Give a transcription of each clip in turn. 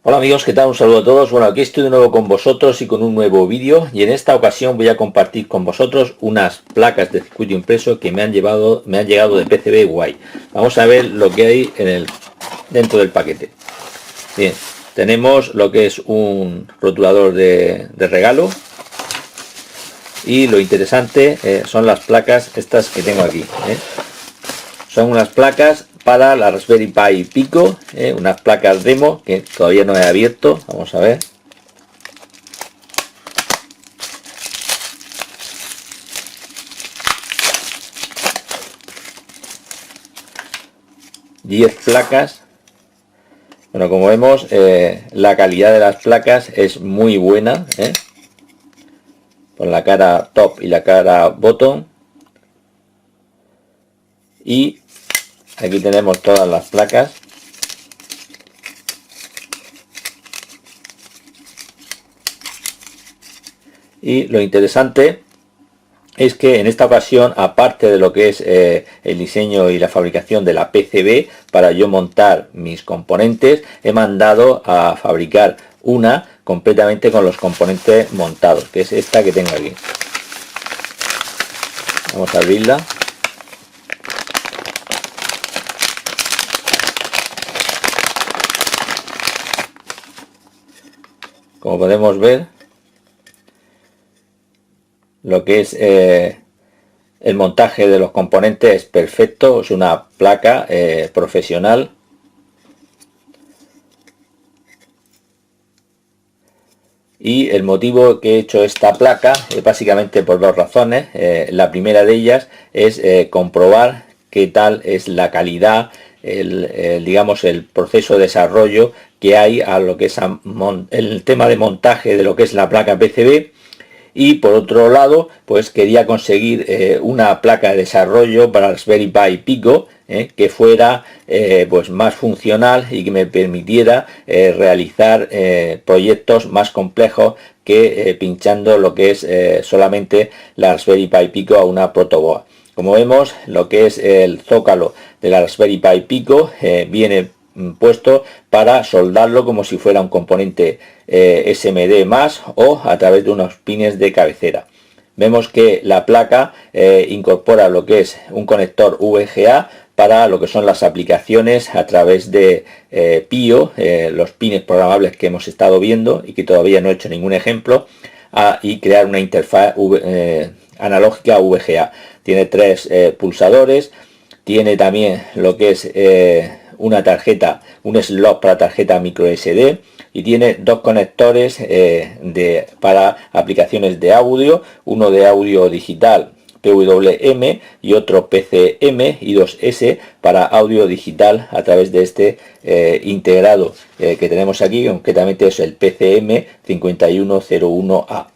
Hola amigos, ¿qué tal? Un saludo a todos. Bueno, aquí estoy de nuevo con vosotros y con un nuevo vídeo, y en esta ocasión voy a compartir con vosotros unas placas de circuito impreso que me han llegado de PCBWay. Vamos a ver lo que hay dentro del paquete. Bien, tenemos lo que es un rotulador de regalo, y lo interesante son las placas estas que tengo aquí. Son unas placas para la Raspberry Pi Pico, unas placas demo que todavía no he abierto. Vamos a ver. ...10 placas. Bueno, como vemos, la calidad de las placas es muy buena, con la cara top y la cara bottom. Y aquí tenemos todas las placas. Y lo interesante es que en esta ocasión, aparte de lo que es el diseño y la fabricación de la PCB para yo montar mis componentes, he mandado a fabricar una completamente con los componentes montados, que es esta que tengo aquí. Vamos a abrirla. Como podemos ver, lo que es el montaje de los componentes es perfecto. Es una placa profesional. Y el motivo que he hecho esta placa es básicamente por dos razones. La primera de ellas es comprobar qué tal es la calidad, digamos, el proceso de desarrollo que hay a lo que es el tema de montaje de lo que es la placa PCB. Y por otro lado, pues quería conseguir una placa de desarrollo para Raspberry Pi Pico, que fuera pues más funcional y que me permitiera realizar proyectos más complejos que pinchando lo que es solamente la Raspberry Pi Pico a una protoboard. Como vemos, lo que es el zócalo de la Raspberry Pi Pico viene puesto para soldarlo como si fuera un componente SMD más, o a través de unos pines de cabecera. Vemos que la placa incorpora lo que es un conector VGA para lo que son las aplicaciones a través de PIO, los pines programables que hemos estado viendo y que todavía no he hecho ningún ejemplo, y crear una interfaz analógica VGA. Tiene 3 pulsadores, tiene también lo que es una tarjeta, un slot para tarjeta micro SD, y tiene 2 conectores para aplicaciones de audio, uno de audio digital PWM y otro PCM, y 2S para audio digital a través de este integrado que tenemos aquí, concretamente es el PCM 5101A.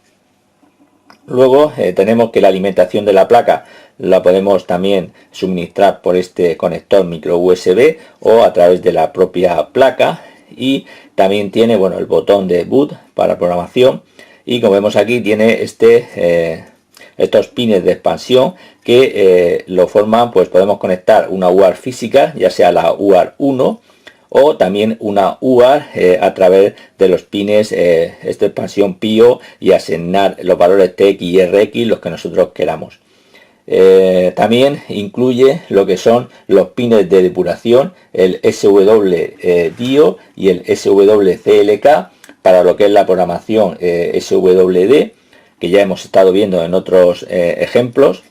Luego tenemos que la alimentación de la placa la podemos también suministrar por este conector micro USB o a través de la propia placa, y también tiene, bueno, el botón de boot para programación, y como vemos aquí tiene estos pines de expansión que lo forman, pues podemos conectar una UART física, ya sea la UART 1 o también una UART a través de los pines esta expansión PIO, y asignar los valores TX y RX, los que nosotros queramos. También incluye lo que son los pines de depuración, el SW-DIO y el SW-CLK para lo que es la programación SWD, que ya hemos estado viendo en otros ejemplos.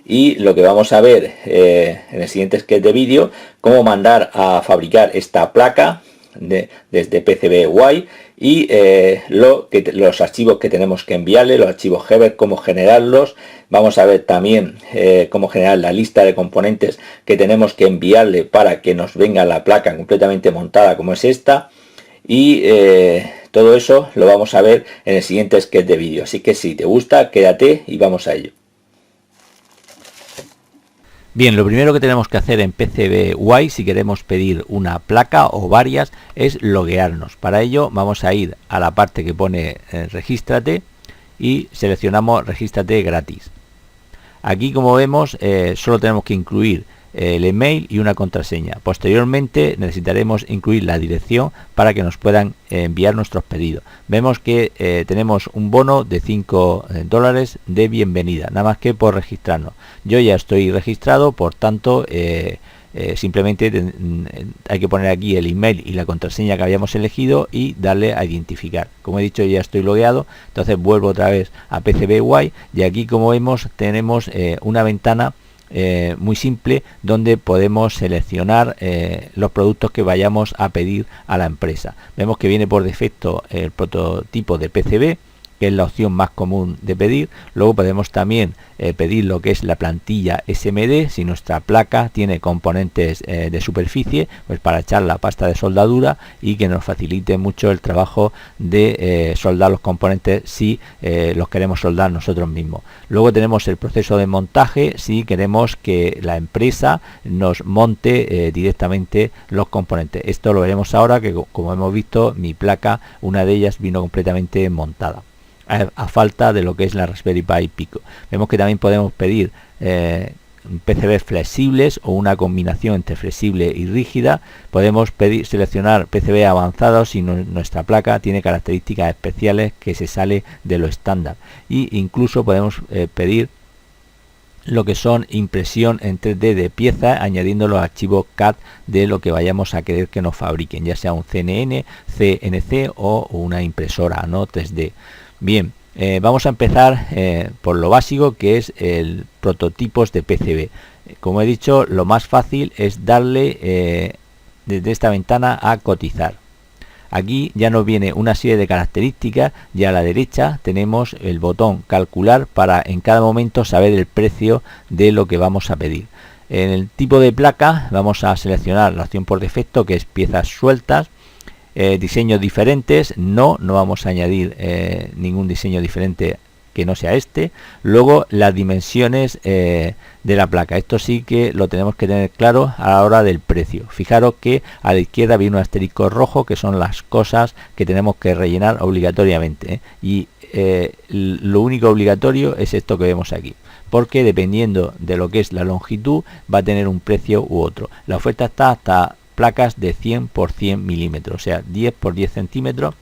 Y lo que vamos a ver en el siguiente sketch de vídeo, cómo mandar a fabricar esta placa desde PCBWay, y los archivos que tenemos que enviarle, los archivos Heber, cómo generarlos. Vamos a ver también cómo generar la lista de componentes que tenemos que enviarle para que nos venga la placa completamente montada como es esta. Y todo eso lo vamos a ver en el siguiente sketch de vídeo. Así que si te gusta, quédate y vamos a ello. Bien, lo primero que tenemos que hacer en PCBWay, si queremos pedir una placa o varias, es loguearnos. Para ello vamos a ir a la parte que pone regístrate y seleccionamos regístrate gratis. Aquí, como vemos, solo tenemos que incluir el email y una contraseña. Posteriormente necesitaremos incluir la dirección para que nos puedan enviar nuestros pedidos. Vemos que tenemos un bono de $5 de bienvenida, nada más que por registrarnos. Yo ya estoy registrado, por tanto simplemente hay que poner aquí el email y la contraseña que habíamos elegido y darle a identificar. Como he dicho, ya estoy logueado, entonces vuelvo otra vez a PCBWise y aquí, como vemos, tenemos una ventana muy simple donde podemos seleccionar los productos que vayamos a pedir a la empresa. Vemos que viene por defecto el prototipo de PCB, que es la opción más común de pedir. Luego podemos también pedir lo que es la plantilla SMD, si nuestra placa tiene componentes de superficie, pues para echar la pasta de soldadura y que nos facilite mucho el trabajo de soldar los componentes si los queremos soldar nosotros mismos. Luego tenemos el proceso de montaje, si queremos que la empresa nos monte directamente los componentes. Esto lo veremos ahora, que como hemos visto, mi placa, una de ellas, vino completamente montada, a falta de lo que es la Raspberry Pi Pico. Vemos que también podemos pedir PCB flexibles o una combinación entre flexible y rígida. Podemos seleccionar PCB avanzados si nuestra placa tiene características especiales que se sale de lo estándar, y incluso podemos pedir lo que son impresión en 3D de piezas, añadiendo los archivos CAD de lo que vayamos a querer que nos fabriquen, ya sea un CNN, CNC o una impresora, ¿no?, 3D. Bien, vamos a empezar por lo básico, que es el prototipos de PCB. Como he dicho, lo más fácil es darle desde esta ventana a cotizar. Aquí ya nos viene una serie de características y a la derecha tenemos el botón calcular para en cada momento saber el precio de lo que vamos a pedir. En el tipo de placa vamos a seleccionar la opción por defecto, que es piezas sueltas. Diseños diferentes, no vamos a añadir ningún diseño diferente que no sea este. Luego las dimensiones de la placa, esto sí que lo tenemos que tener claro a la hora del precio. Fijaros que a la izquierda viene un asterisco rojo, que son las cosas que tenemos que rellenar obligatoriamente, y lo único obligatorio es esto que vemos aquí, porque dependiendo de lo que es la longitud va a tener un precio u otro. La oferta está hasta placas de 100 por 100 milímetros, o sea, 10 por 10 centímetros.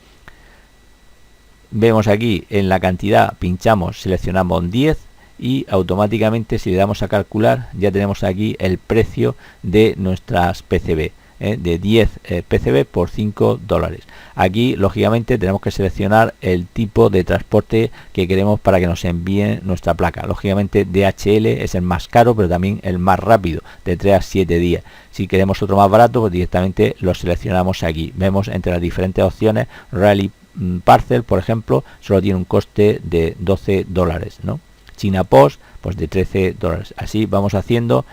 Vemos aquí en la cantidad, pinchamos, seleccionamos 10 y automáticamente, si le damos a calcular, ya tenemos aquí el precio de nuestras PCB, de 10 PCB por $5. Aquí lógicamente tenemos que seleccionar el tipo de transporte que queremos para que nos envíen nuestra placa. Lógicamente DHL es el más caro, pero también el más rápido, de 3 a 7 días. Si queremos otro más barato, pues directamente lo seleccionamos aquí. Vemos entre las diferentes opciones, Rally Parcel, por ejemplo, solo tiene un coste de $12, ¿no? China Post, pues de $13. Así vamos haciendo,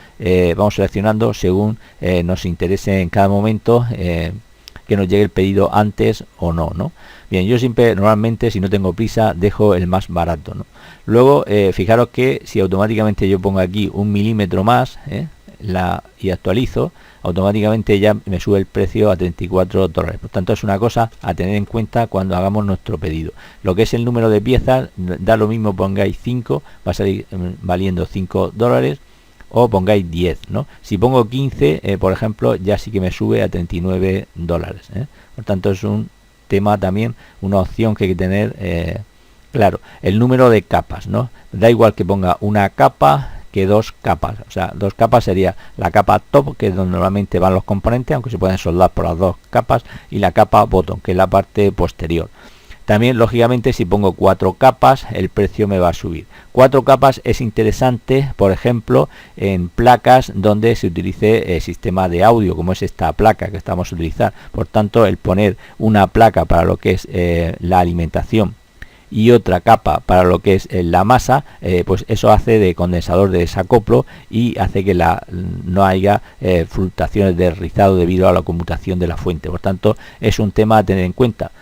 vamos seleccionando según nos interese en cada momento que nos llegue el pedido antes o no, ¿no? Bien, yo siempre, normalmente, si no tengo prisa, dejo el más barato, ¿no? Luego, fijaros que si automáticamente yo pongo aquí 1 milímetro más, y actualizo, automáticamente ya me sube el precio a $34. Por tanto, es una cosa a tener en cuenta cuando hagamos nuestro pedido. Lo que es el número de piezas, da lo mismo, pongáis 5, va a salir valiendo $5, o pongáis 10, ¿no? Si pongo 15, por ejemplo, ya sí que me sube a $39, Por tanto, es un tema también, una opción que hay que tener claro. El número de capas, ¿no? Da igual que ponga una capa que 2 capas, o sea, 2 capas sería la capa top, que es donde normalmente van los componentes, aunque se pueden soldar por las 2 capas, y la capa bottom, que es la parte posterior. También, lógicamente, si pongo 4 capas, el precio me va a subir. 4 capas es interesante, por ejemplo, en placas donde se utilice el sistema de audio, como es esta placa que estamos a utilizar. Por tanto, el poner una placa para lo que es la alimentación y otra capa para lo que es la masa, pues eso hace de condensador de desacoplo y hace que no haya fluctuaciones de rizado debido a la conmutación de la fuente. Por tanto, es un tema a tener en cuenta,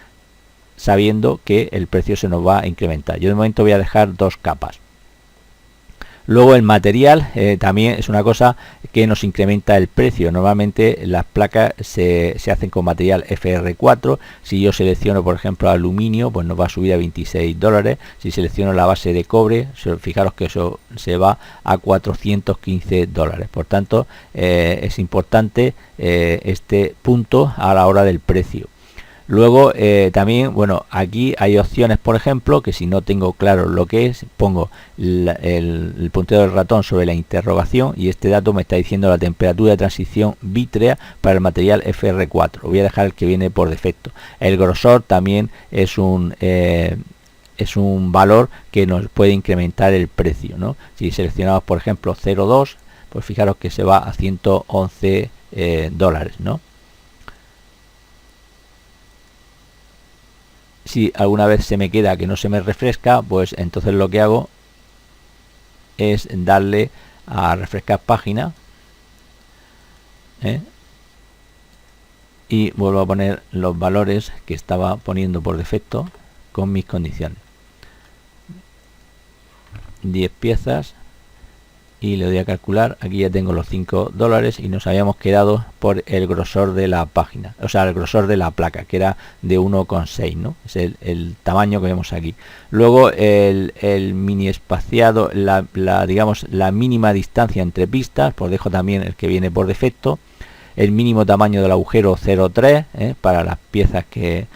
sabiendo que el precio se nos va a incrementar. Yo de momento voy a dejar 2 capas. Luego el material también es una cosa que nos incrementa el precio. Normalmente las placas se hacen con material FR4. Si yo selecciono por ejemplo aluminio, pues nos va a subir a 26 dólares. Si selecciono la base de cobre, fijaros que eso se va a 415 dólares. Por tanto, es importante este punto a la hora del precio. Luego también, bueno, aquí hay opciones, por ejemplo, que si no tengo claro lo que es, pongo el puntero del ratón sobre la interrogación y este dato me está diciendo la temperatura de transición vítrea para el material FR4. Voy a dejar el que viene por defecto. El grosor también es un valor que nos puede incrementar el precio, ¿no? Si seleccionamos, por ejemplo, 0,2, pues fijaros que se va a 111 dólares, ¿no? Si alguna vez se me queda que no se me refresca, pues entonces lo que hago es darle a refrescar página y vuelvo a poner los valores que estaba poniendo por defecto con mis condiciones. 10 piezas y le doy a calcular. Aquí ya tengo los 5 dólares y nos habíamos quedado por el grosor de la página, o sea, el grosor de la placa, que era de 1,6, ¿no? Es el tamaño que vemos aquí. Luego el mini espaciado, digamos la mínima distancia entre pistas, pues dejo también el que viene por defecto. El mínimo tamaño del agujero 0,3 para las piezas que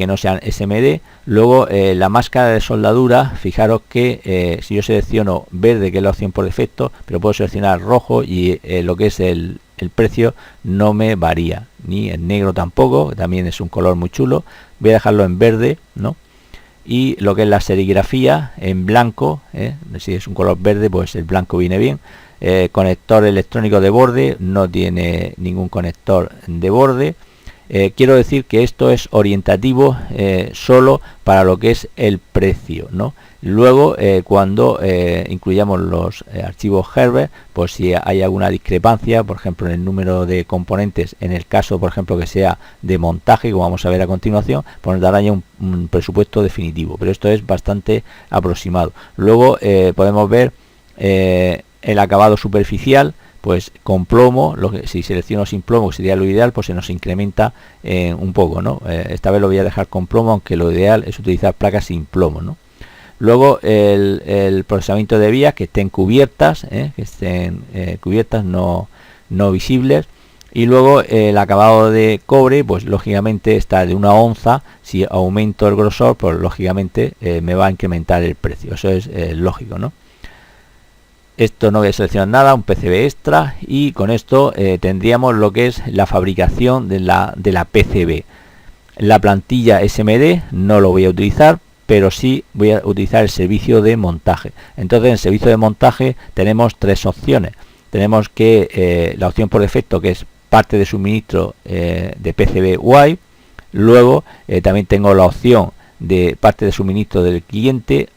no sean SMD. Luego la máscara de soldadura, fijaros que si yo selecciono verde, que es la opción por defecto, pero puedo seleccionar rojo y lo que es el precio no me varía, ni en negro tampoco, que también es un color muy chulo. Voy a dejarlo en verde, ¿no? Y lo que es la serigrafía en blanco, si es un color verde, pues el blanco viene bien. Conector electrónico de borde, no tiene ningún conector de borde. Quiero decir que esto es orientativo solo para lo que es el precio, ¿no? Luego cuando incluyamos los archivos Herbert, pues si hay alguna discrepancia, por ejemplo en el número de componentes, en el caso por ejemplo que sea de montaje, como vamos a ver a continuación, pues nos dará ya un presupuesto definitivo, pero esto es bastante aproximado. Luego podemos ver el acabado superficial, pues con plomo, si selecciono sin plomo, que sería lo ideal, pues se nos incrementa un poco, ¿no? Esta vez lo voy a dejar con plomo, aunque lo ideal es utilizar placas sin plomo, ¿no? Luego el procesamiento de vías que estén cubiertas, que estén cubiertas, no visibles. Y luego el acabado de cobre, pues lógicamente está de 1 onza. Si aumento el grosor, pues lógicamente me va a incrementar el precio. Eso es lógico, ¿no? Esto no voy a seleccionar nada, un PCB extra, y con esto tendríamos lo que es la fabricación de la PCB. La plantilla SMD no lo voy a utilizar, pero sí voy a utilizar el servicio de montaje. Entonces en el servicio de montaje tenemos tres opciones. Tenemos que la opción por defecto, que es parte de suministro de PCB UAI. Luego también tengo la opción de parte de suministro del cliente,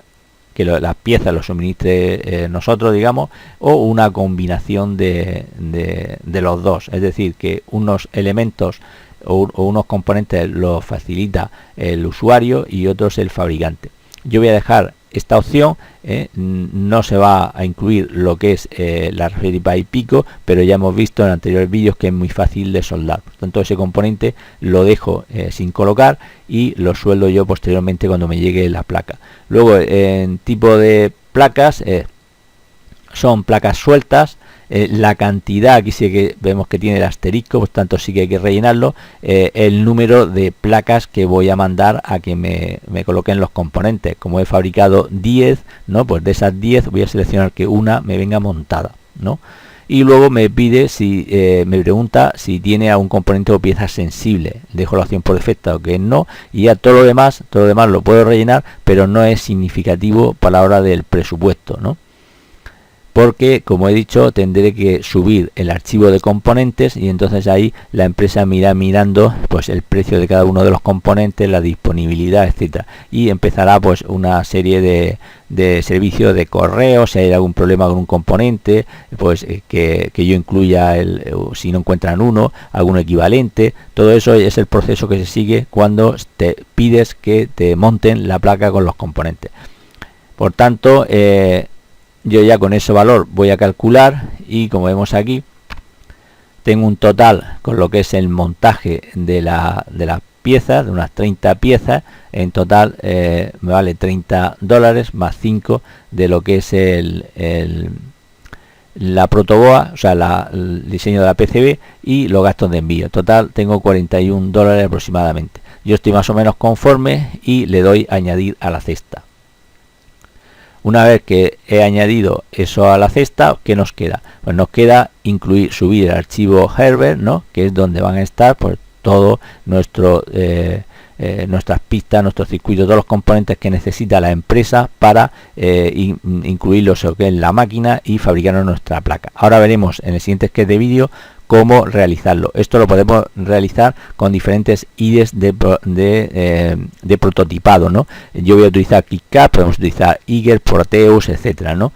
que las piezas los suministre nosotros, digamos, o una combinación de los dos, es decir, que unos elementos o unos componentes los facilita el usuario y otros el fabricante. Yo voy a dejar esta opción, no se va a incluir lo que es la Raspberry Pi Pico, pero ya hemos visto en anteriores vídeos que es muy fácil de soldar. Por tanto, ese componente lo dejo sin colocar y lo sueldo yo posteriormente cuando me llegue la placa. Luego, en tipo de placas, son placas sueltas. La cantidad, aquí sí que vemos que tiene el asterisco, por tanto sí que hay que rellenarlo. El número de placas que voy a mandar a que me coloquen los componentes. Como he fabricado 10, ¿no? Pues de esas 10 voy a seleccionar que una me venga montada, ¿no? Y luego me pide me pregunta si tiene algún componente o pieza sensible. Dejo la opción por defecto que no, y ya todo lo demás lo puedo rellenar, pero no es significativo para la hora del presupuesto, ¿no? Porque, como he dicho, tendré que subir el archivo de componentes y entonces ahí la empresa me irá mirando pues el precio de cada uno de los componentes, la disponibilidad, etcétera, y empezará pues una serie de servicios de correo. Si hay algún problema con un componente, pues que yo incluya si no encuentran uno, algún equivalente. Todo eso es el proceso que se sigue cuando te pides que te monten la placa con los componentes. Por tanto, yo ya con ese valor voy a calcular, y como vemos aquí tengo un total con lo que es el montaje de las piezas, de unas 30 piezas. En total me vale $30 más 5 de lo que es la protoboard, o sea, el diseño de la PCB y los gastos de envío. Total tengo $41 aproximadamente. Yo estoy más o menos conforme y le doy a añadir a la cesta. Una vez que he añadido eso a la cesta, ¿qué nos queda? Pues nos queda subir el archivo Herbert, ¿no? Que es donde van a estar pues todo nuestras pistas, nuestros circuitos, todos los componentes que necesita la empresa para incluirlos en la máquina y fabricar nuestra placa. Ahora veremos en el siguiente sketch de vídeo cómo realizarlo. Esto lo podemos realizar con diferentes IDEs de prototipado, ¿no? Yo voy a utilizar KitKat, podemos utilizar Eagle, Proteus, etcétera, ¿no?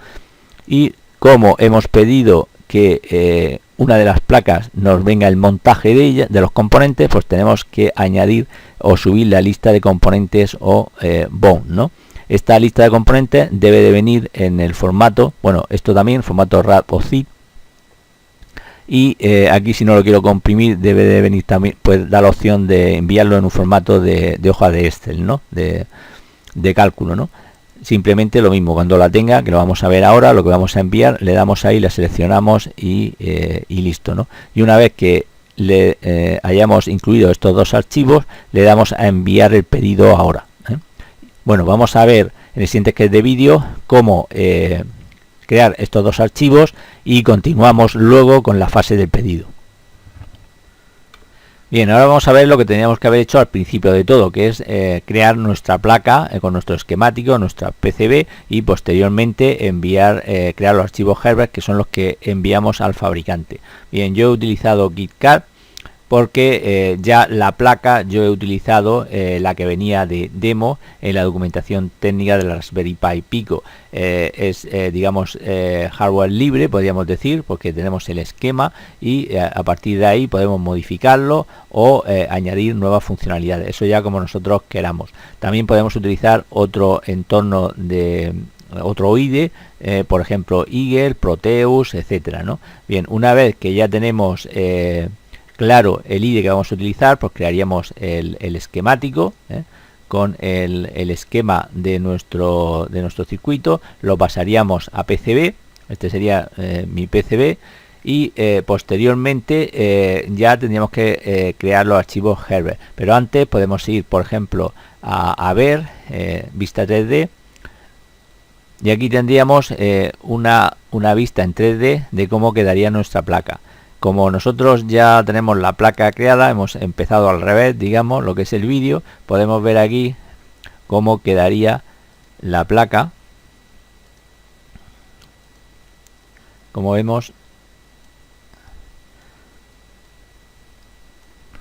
Y como hemos pedido que una de las placas nos venga el montaje de los componentes, pues tenemos que añadir o subir la lista de componentes o BOM, ¿no? Esta lista de componentes debe de venir en el formato, bueno, esto también, formato RAR o zip. Y aquí, si no lo quiero comprimir, debe de venir también, pues da la opción de enviarlo en un formato de hoja de Excel, ¿no? De cálculo, ¿no? Simplemente lo mismo, cuando la tenga, que lo vamos a ver ahora, lo que vamos a enviar, le damos ahí, la seleccionamos y listo, ¿no? Y una vez que le hayamos incluido estos dos archivos, le damos a enviar el pedido ahora, ¿eh? Bueno, vamos a ver en el siguiente sketch de vídeo cómo crear estos dos archivos y continuamos luego con la fase del pedido. Bien, ahora vamos a ver lo que teníamos que haber hecho al principio de todo, que es crear nuestra placa con nuestro esquemático, nuestra PCB, y posteriormente crear los archivos Herbert, que son los que enviamos al fabricante. Bien, yo he utilizado KitKat porque ya la placa yo he utilizado la que venía de demo en la documentación técnica de la Raspberry Pi Pico. Es digamos hardware libre, podríamos decir, porque tenemos el esquema y a partir de ahí podemos modificarlo o añadir nuevas funcionalidades, eso ya como nosotros queramos. También podemos utilizar otro entorno de otro IDE, por ejemplo Eagle, Proteus, etcétera, ¿no? Bien, una vez que ya tenemos claro el IDE que vamos a utilizar, pues crearíamos el esquemático con el esquema de nuestro circuito, lo pasaríamos a PCB, este sería mi PCB, y posteriormente ya tendríamos que crear los archivos Herbert, pero antes podemos ir, por ejemplo, a ver vista 3D, y aquí tendríamos una vista en 3D de cómo quedaría nuestra placa. Como nosotros ya tenemos la placa creada, hemos empezado al revés, digamos, lo que es el vídeo, podemos ver aquí cómo quedaría la placa. Como vemos,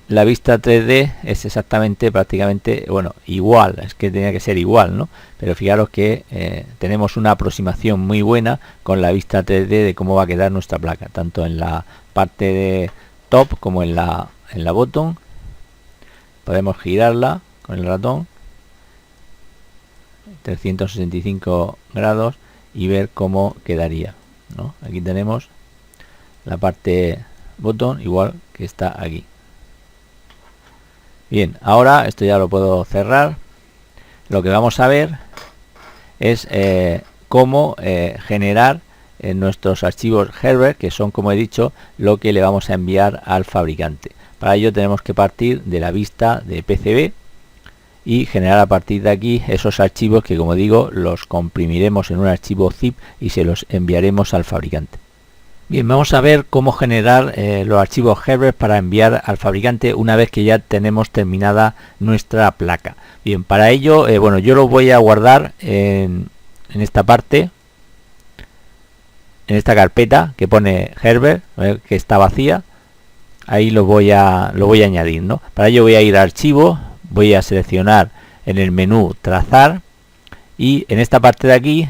la vista 3D es exactamente, prácticamente, bueno, igual, es que tenía que ser igual, ¿no? Pero fijaros que tenemos una aproximación muy buena con la vista 3D de cómo va a quedar nuestra placa, tanto en la parte de top como en la bottom. Podemos girarla con el ratón 365 grados y ver cómo quedaría, ¿no? Aquí tenemos la parte bottom igual que está aquí. Bien, ahora esto ya lo puedo cerrar. Lo que vamos a ver es cómo generar nuestros archivos Herbert, que son, como he dicho, lo que le vamos a enviar al fabricante. Para ello tenemos que partir de la vista de PCB y generar a partir de aquí esos archivos que, como digo, los comprimiremos en un archivo zip y se los enviaremos al fabricante. Bien, vamos a ver cómo generar los archivos Herbert para enviar al fabricante una vez que ya tenemos terminada nuestra placa. Bien, para ello, bueno, yo lo voy a guardar en esta parte, en esta carpeta que pone Herbert, que está vacía. Ahí lo voy a añadir, ¿no? Para ello voy a ir a archivo, voy a seleccionar en el menú trazar y en esta parte de aquí,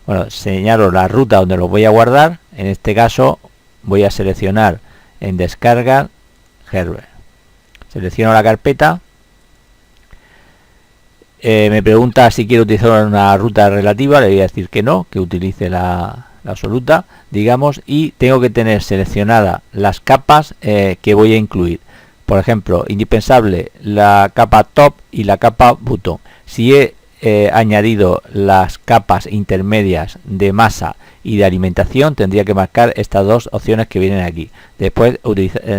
bueno, señalo la ruta donde lo voy a guardar. En este caso voy a seleccionar en descarga Herbert, selecciono la carpeta Me pregunta si quiero utilizar una ruta relativa, le voy a decir que no, que utilice la absoluta, digamos, y tengo que tener seleccionadas las capas que voy a incluir. Por ejemplo, indispensable la capa top y la capa botón. Si he añadido las capas intermedias de masa y de alimentación, tendría que marcar estas dos opciones que vienen aquí. Después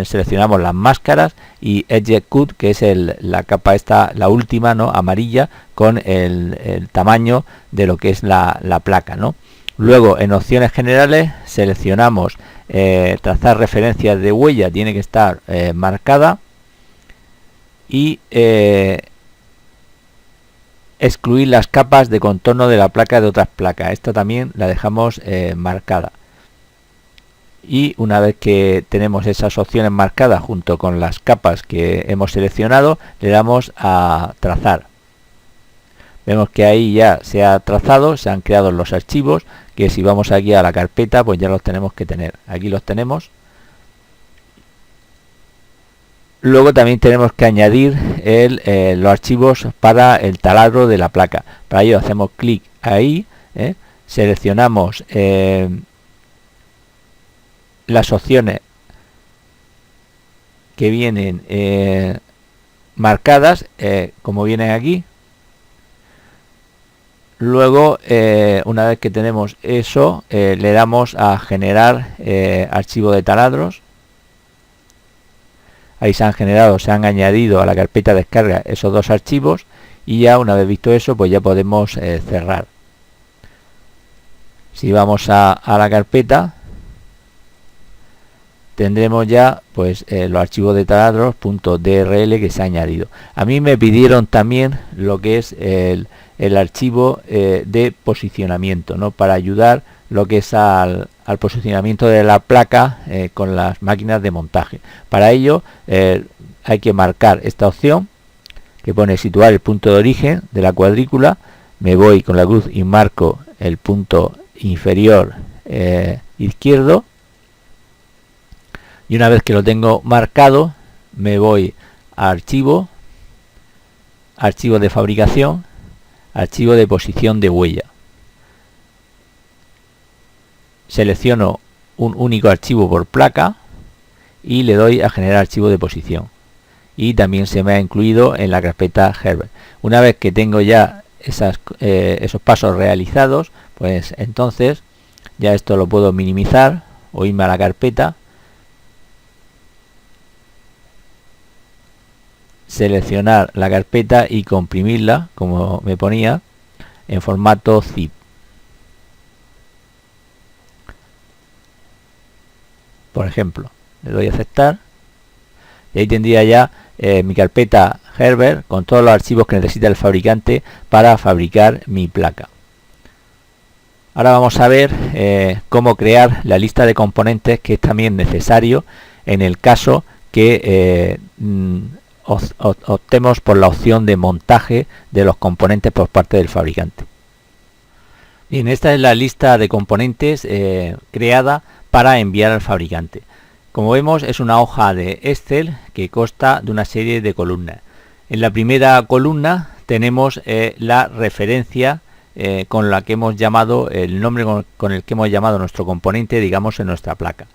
seleccionamos las máscaras y Edge Cut, que es la capa esta, la última, ¿no?, amarilla, con el tamaño de lo que es la placa, ¿no? Luego, en opciones generales, seleccionamos trazar referencias de huella, tiene que estar marcada, y excluir las capas de contorno de la placa de otras placas. Esta también la dejamos marcada. Y una vez que tenemos esas opciones marcadas junto con las capas que hemos seleccionado, le damos a trazar. Vemos que ahí ya se ha trazado, se han creado los archivos, que si vamos aquí a la carpeta, pues ya los tenemos que tener. Aquí los tenemos. Luego también tenemos que añadir los archivos para el taladro de la placa. Para ello hacemos clic ahí, seleccionamos las opciones que vienen marcadas, como vienen aquí. Luego, una vez que tenemos eso, le damos a generar archivo de taladros. Ahí se han añadido a la carpeta de descarga esos dos archivos, y ya una vez visto eso, pues ya podemos cerrar. Si vamos a la carpeta, tendremos ya pues los archivos de taladros.drl que se ha añadido. A mí me pidieron también lo que es el archivo de posicionamiento, ¿no?, para ayudar lo que es al posicionamiento de la placa con las máquinas de montaje. Para ello hay que marcar esta opción que pone situar el punto de origen de la cuadrícula. Me voy con la cruz y marco el punto inferior izquierdo, y una vez que lo tengo marcado, me voy a archivo, archivo de fabricación, archivo de posición de huella. Selecciono un único archivo por placa y le doy a generar archivo de posición, y también se me ha incluido en la carpeta Herbert. Una vez que tengo ya esos pasos realizados, pues entonces ya esto lo puedo minimizar o irme a la carpeta, seleccionar la carpeta y comprimirla, como me ponía, en formato zip. Por ejemplo, le doy a aceptar y ahí tendría ya mi carpeta Herbert con todos los archivos que necesita el fabricante para fabricar mi placa. Ahora vamos a ver cómo crear la lista de componentes, que es también necesario en el caso que optemos por la opción de montaje de los componentes por parte del fabricante. Bien, esta es la lista de componentes creada para enviar al fabricante. Como vemos, es una hoja de Excel que consta de una serie de columnas. En la primera columna tenemos la referencia con la que hemos llamado el nombre con el que hemos llamado nuestro componente, digamos, en nuestra placa.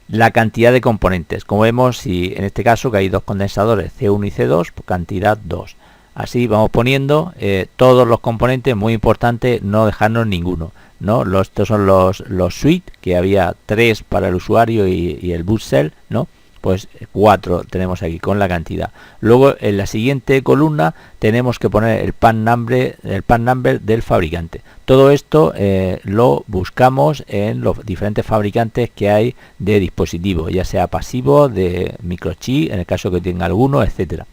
La cantidad de componentes, como vemos, si en este caso que hay dos condensadores C1 y C2, pues cantidad 2. Así vamos poniendo todos los componentes, muy importante no dejarnos ninguno, ¿no? Estos son los suite, que había 3 para el usuario y el boot cell, ¿no? Pues 4 tenemos aquí con la cantidad. Luego en la siguiente columna tenemos que poner el pan number del fabricante. Todo esto lo buscamos en los diferentes fabricantes que hay de dispositivos, ya sea pasivo, de microchip, en el caso que tenga alguno, etcétera.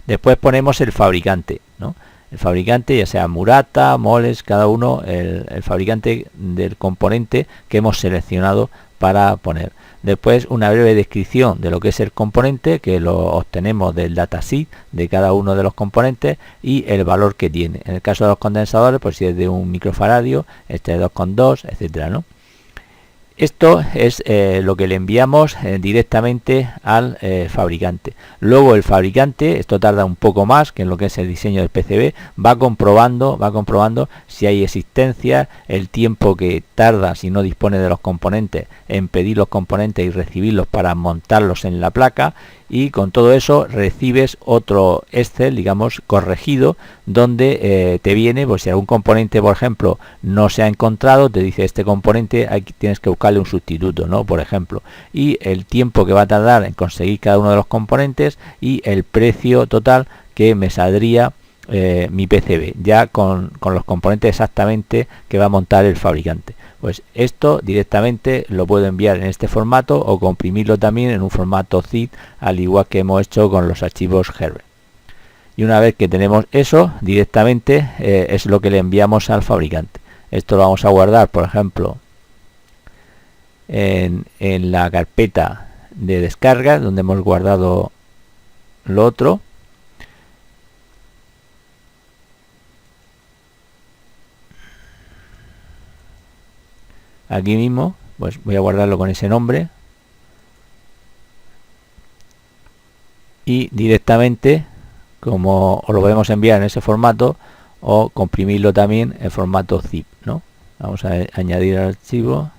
Después ponemos el fabricante, ¿no? El fabricante, ya sea Murata, Moles, cada uno el fabricante del componente que hemos seleccionado para poner. Después una breve descripción de lo que es el componente, que lo obtenemos del datasheet de cada uno de los componentes y el valor que tiene. En el caso de los condensadores, pues si es de 1 microfaradio, este es 2,2, etcétera, ¿no? Esto es lo que le enviamos directamente al fabricante. Luego el fabricante, esto tarda un poco más que en lo que es el diseño del PCB, va comprobando si hay existencia, el tiempo que tarda si no dispone de los componentes en pedir los componentes y recibirlos para montarlos en la placa, y con todo eso recibes otro Excel, digamos, corregido, donde te viene, pues si algún componente, por ejemplo, no se ha encontrado, te dice este componente tienes que buscarle un sustituto, ¿no? Por ejemplo, y el tiempo que va a tardar en conseguir cada uno de los componentes y el precio total que me saldría mi PCB, ya con los componentes exactamente que va a montar el fabricante. Pues esto directamente lo puedo enviar en este formato o comprimirlo también en un formato zip, al igual que hemos hecho con los archivos Herbert. Y una vez que tenemos eso, directamente es lo que le enviamos al fabricante. Esto lo vamos a guardar, por ejemplo, en la carpeta de descarga, donde hemos guardado lo otro. Aquí mismo, pues voy a guardarlo con ese nombre. Y directamente, como os lo podemos enviar en ese formato, o comprimirlo también en formato zip, ¿no? Vamos a añadir el archivo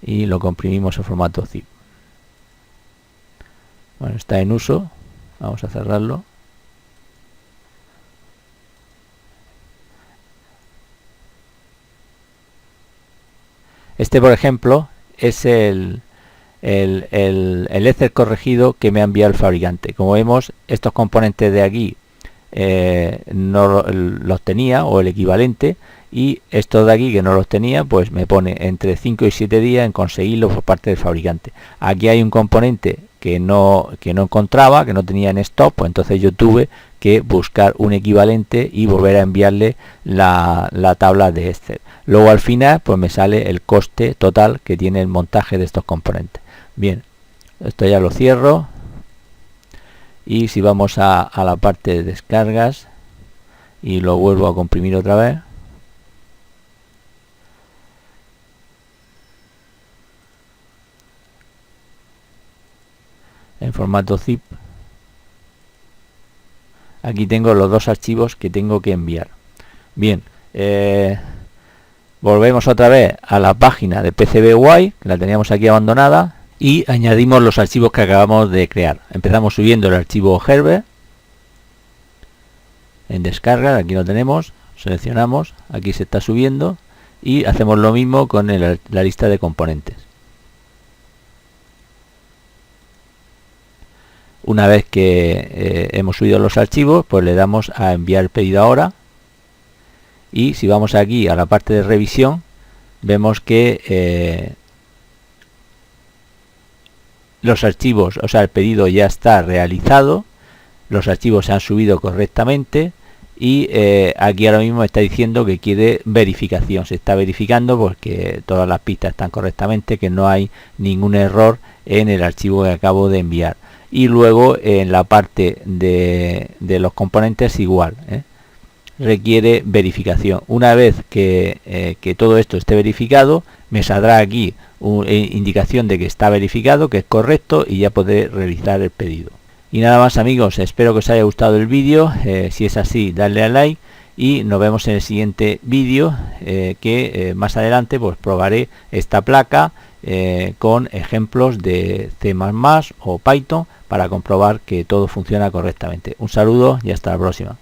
y lo comprimimos en formato zip. Bueno, está en uso. Vamos a cerrarlo. Este, por ejemplo, es el Excel corregido que me ha enviado el fabricante. Como vemos, estos componentes de aquí no los tenía, o el equivalente, y estos de aquí que no los tenía, pues me pone entre 5 y 7 días en conseguirlo por parte del fabricante. Aquí hay un componente que no encontraba, que no tenía en stock, pues entonces yo tuve que buscar un equivalente y volver a enviarle la tabla de Excel. Luego al final pues me sale el coste total que tiene el montaje de estos componentes. Bien, esto ya lo cierro, y si vamos a la parte de descargas y lo vuelvo a comprimir otra vez, en formato zip, aquí tengo los dos archivos que tengo que enviar. Bien, volvemos otra vez a la página de PCBWay, que la teníamos aquí abandonada, y añadimos los archivos que acabamos de crear. Empezamos subiendo el archivo Herbert en descarga, aquí lo tenemos, seleccionamos, aquí se está subiendo, y hacemos lo mismo con la lista de componentes. Una vez que hemos subido los archivos, pues le damos a enviar pedido ahora, y si vamos aquí a la parte de revisión, vemos que los archivos, o sea, el pedido ya está realizado, los archivos se han subido correctamente, y aquí ahora mismo está diciendo que quiere verificación. Se está verificando porque todas las pistas están correctamente, que no hay ningún error en el archivo que acabo de enviar. Y luego en la parte de los componentes igual, requiere verificación. Una vez que todo esto esté verificado, me saldrá aquí una indicación de que está verificado, que es correcto, y ya podré realizar el pedido. Y nada más, amigos, espero que os haya gustado el vídeo. Si es así, dadle a like, y nos vemos en el siguiente vídeo, que más adelante pues probaré esta placa con ejemplos de C++ o Python para comprobar que todo funciona correctamente. Un saludo y hasta la próxima.